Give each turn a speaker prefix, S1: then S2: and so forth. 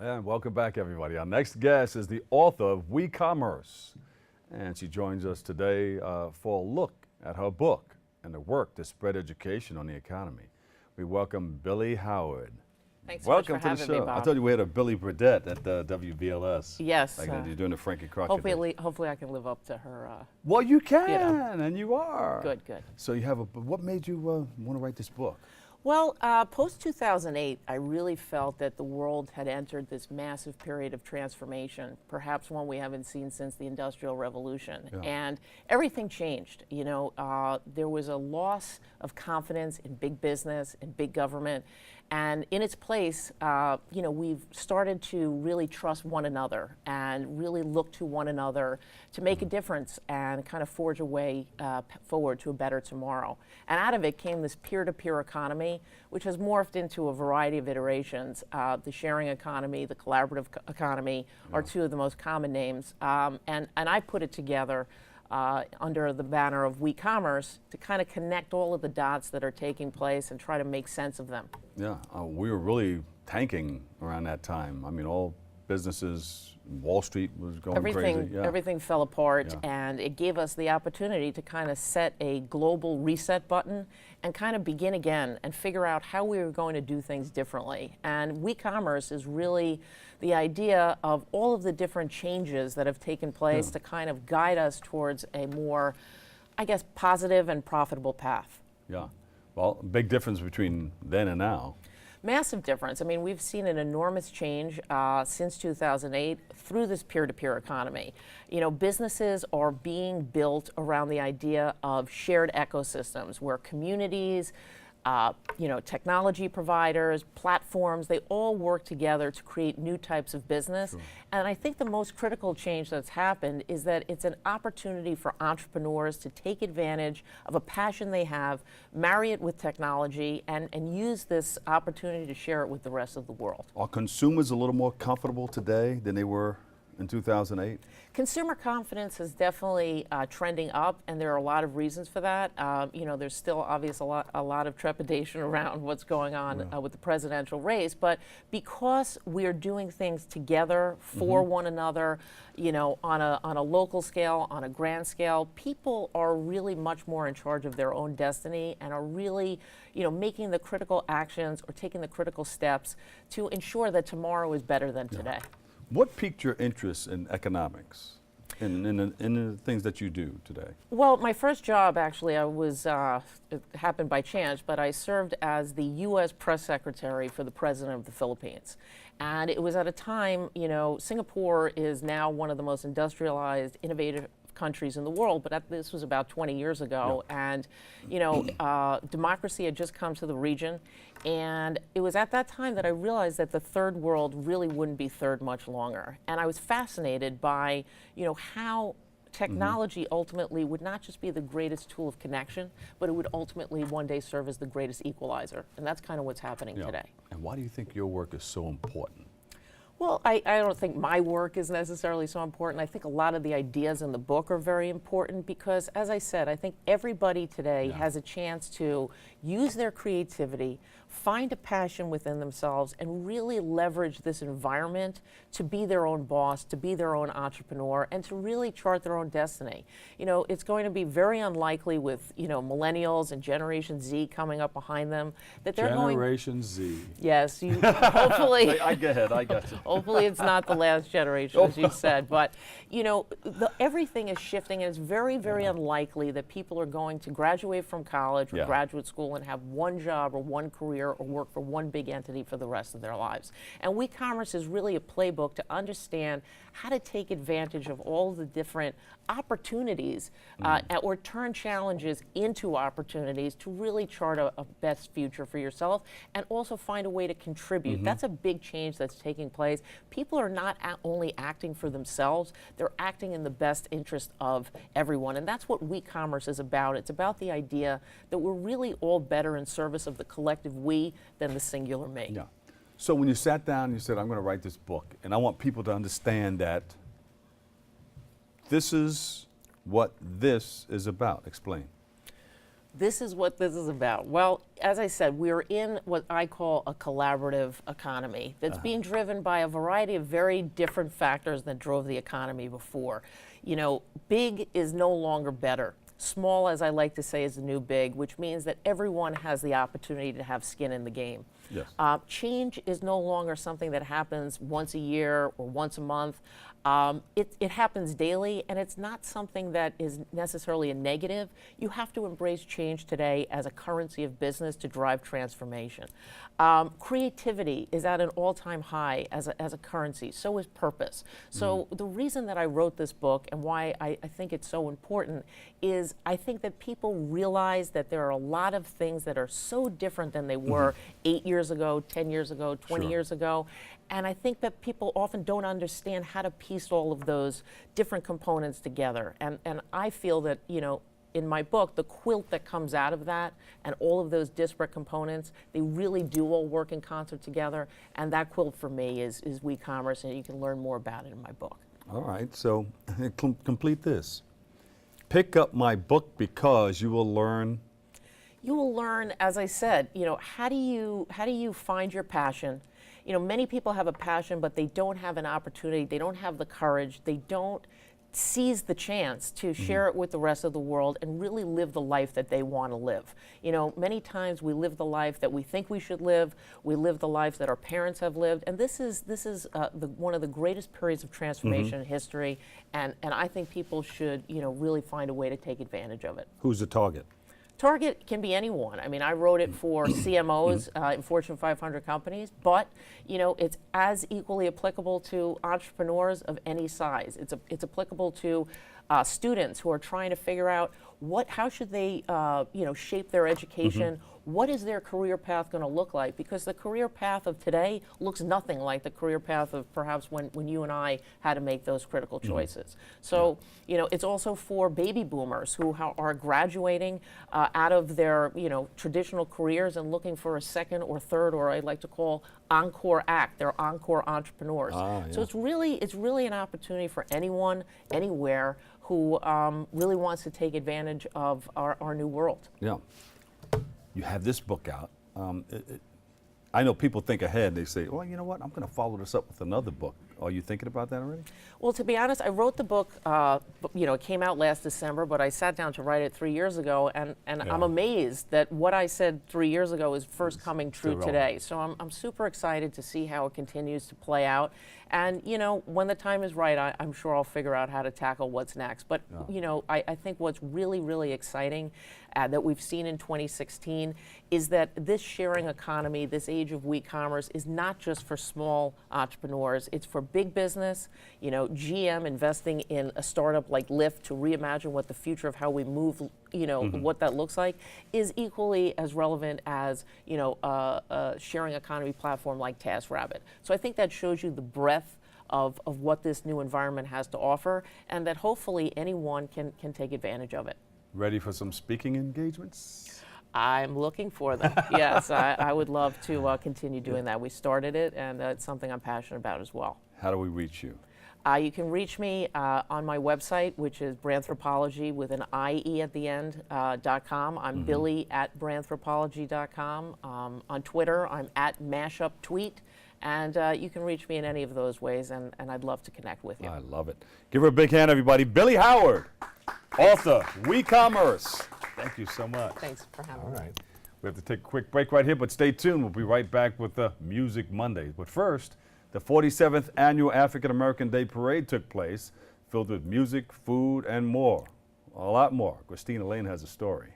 S1: And welcome back, everybody. Our next guest is the author of WeCommerce, and she joins us today for a look at her book and the work to spread education on the economy. We welcome Billy Howard.
S2: Thanks so much for having me, Bob.
S1: I told you we had a Billy Burdett at the WBLS.
S2: Yes.
S1: Like you're doing the Frankie Crockett.
S2: Hopefully I can live up to her.
S1: Well, you can, and you are.
S2: Good, good.
S1: So you have what made you want to write this book?
S2: Well, post-2008, I really felt that the world had entered this massive period of transformation, perhaps one we haven't seen since the Industrial Revolution.
S1: Yeah.
S2: And everything changed. You know, there was a loss of confidence in big business, in big government. And in its place, you know, we've started to really trust one another and really look to one another to make a difference and kind of forge a way forward to a better tomorrow. And out of it came this peer-to-peer economy, which has morphed into a variety of iterations. The sharing economy, the collaborative economy are two of the most common names. And I put it together under the banner of WeCommerce to kind of connect all of the dots that are taking place and try to make sense of them.
S1: Yeah, we were really tanking around that time. I mean, all businesses, Wall Street was going crazy. Yeah.
S2: Everything fell apart, and it gave us the opportunity to kind of set a global reset button and kind of begin again and figure out how we were going to do things differently. And WeCommerce is really the idea of all of the different changes that have taken place to kind of guide us towards a more, I guess, positive and profitable path.
S1: Yeah. Well, big difference between then and now.
S2: Massive difference. I mean, we've seen an enormous change since 2008 through this peer-to-peer economy. You know, businesses are being built around the idea of shared ecosystems where communities, you know, technology providers, platforms, they all work together to create new types of business. Sure. And I think the most critical change that's happened is that it's an opportunity for entrepreneurs to take advantage of a passion they have, marry it with technology, and use this opportunity to share it with the rest of the world.
S1: Are consumers a little more comfortable today than they were in 2008?
S2: Consumer confidence is definitely trending up, and there are a lot of reasons for that. You know, there's still obviously a lot of trepidation around what's going on with the presidential race, but because we're doing things together for one another, you know, on a local scale, on a grand scale, people are really much more in charge of their own destiny and are really, you know, making the critical actions or taking the critical steps to ensure that tomorrow is better than today.
S1: What piqued your interest in economics, in the things that you do today?
S2: Well, my first job, actually, it happened by chance, but I served as the U.S. press secretary for the president of the Philippines. And it was at a time, you know, Singapore is now one of the most industrialized, innovative countries in the world, but this was about 20 years ago, and you know, democracy had just come to the region, and it was at that time that I realized that the third world really wouldn't be third much longer. And I was fascinated by, you know, how technology ultimately would not just be the greatest tool of connection, but it would ultimately one day serve as the greatest equalizer, and that's kind of what's happening today.
S1: And why do you think your work is so important?
S2: Well, I don't think my work is necessarily so important. I think a lot of the ideas in the book are very important because, as I said, I think everybody today has a chance to use their creativity, find a passion within themselves, and really leverage this environment to be their own boss, to be their own entrepreneur, and to really chart their own destiny. You know, it's going to be very unlikely with, you know, millennials and Generation Z coming up behind them that they're
S1: Generation Z.
S2: Yes, you hopefully.
S1: I get it, I got you.
S2: Hopefully it's not the last generation, as you said, but you know, everything is shifting, and it's very, very unlikely that people are going to graduate from college or graduate school and have one job or one career or work for one big entity for the rest of their lives. And WeCommerce is really a playbook to understand how to take advantage of all the different opportunities or turn challenges into opportunities to really chart a best future for yourself and also find a way to contribute. That's a big change that's taking place. People are not only acting for themselves, they're acting in the best interest of everyone. And that's what WeCommerce is about. It's about the idea that we're really all better in service of the collective we than the singular me.
S1: Yeah. So when you sat down and you said, I'm going to write this book, and I want people to understand that this is what this is about. Explain.
S2: This is what this is about. Well, as I said, we're in what I call a collaborative economy that's being driven by a variety of very different factors that drove the economy before. You know, big is no longer better. Small, as I like to say, is the new big, which means that everyone has the opportunity to have skin in the game.
S1: Yes.
S2: Change is no longer something that happens once a year or once a month. It happens daily, and it's not something that is necessarily a negative. You have to embrace change today as a currency of business to drive transformation. Creativity is at an all-time high as a currency. So is purpose. So the reason that I wrote this book and why I think it's so important is I think that people realize that there are a lot of things that are so different than they were 8 years ago, 10 years ago, 20 years ago. And I think that people often don't understand how to piece all of those different components together. And I feel that, you know, in my book, the quilt that comes out of that and all of those disparate components, they really do all work in concert together. And that quilt for me is WeCommerce, and you can learn more about it in my book.
S1: All right, so complete this. Pick up my book because you will learn.
S2: You will learn, as I said, you know, how do you find your passion? You know, many people have a passion, but they don't have an opportunity. They don't have the courage. They don't seize the chance to share it with the rest of the world and really live the life that they want to live. You know, many times we live the life that we think we should live. We live the life that our parents have lived, and this is one of the greatest periods of transformation in history. And I think people should, you know, really find a way to take advantage of it.
S1: Who's the target?
S2: Target can be anyone. I mean, I wrote it for CMOs in Fortune 500 companies, but you know, it's as equally applicable to entrepreneurs of any size. It's applicable to students who are trying to figure out how should they you know, shape their education. What is their career path going to look like? Because the career path of today looks nothing like the career path of perhaps when you and I had to make those critical choices. So, you know, it's also for baby boomers who are graduating out of their, you know, traditional careers and looking for a second or third, or I like to call encore act. They're encore entrepreneurs. So it's really an opportunity for anyone, anywhere who really wants to take advantage of our new world.
S1: Yeah. You have this book out. I know people think ahead. They say, well, you know what? I'm going to follow this up with another book. Are you thinking about that already? Well,
S2: to be honest, I wrote the book, you know, it came out last December, but I sat down to write it 3 years ago, and I'm amazed that what I said 3 years ago is first coming true today. So I'm super excited to see how it continues to play out. And, you know, when the time is right, I'm sure I'll figure out how to tackle what's next. But, you know, I think what's really, really exciting that we've seen in 2016 is that this sharing economy, this age of WeCommerce, is not just for small entrepreneurs. It's for big business. You know, GM investing in a startup like Lyft to reimagine what the future of how we move, you know, what that looks like, is equally as relevant as, you know, a sharing economy platform like TaskRabbit. So I think that shows you the breadth of what this new environment has to offer, and that hopefully anyone can take advantage of it.
S1: Ready for some speaking engagements?
S2: I'm looking for them. Yes, I would love to continue doing that. We started it, and it's something I'm passionate about as well.
S1: How do we reach you?
S2: You can reach me on my website, which is branthropology with an IE at the end, .com. I'm Billy at branthropology.com. On Twitter, I'm at mashuptweet. And you can reach me in any of those ways, and I'd love to connect with you.
S1: I love it. Give her a big hand, everybody. Billy Howard, author, WeCommerce. Thank you so much.
S2: Thanks for having me.
S1: All right. We have to take a quick break right here, but stay tuned. We'll be right back with the Music Monday. But first, the 47th Annual African American Day Parade took place, filled with music, food, and more. A lot more. Christina Lane has a story.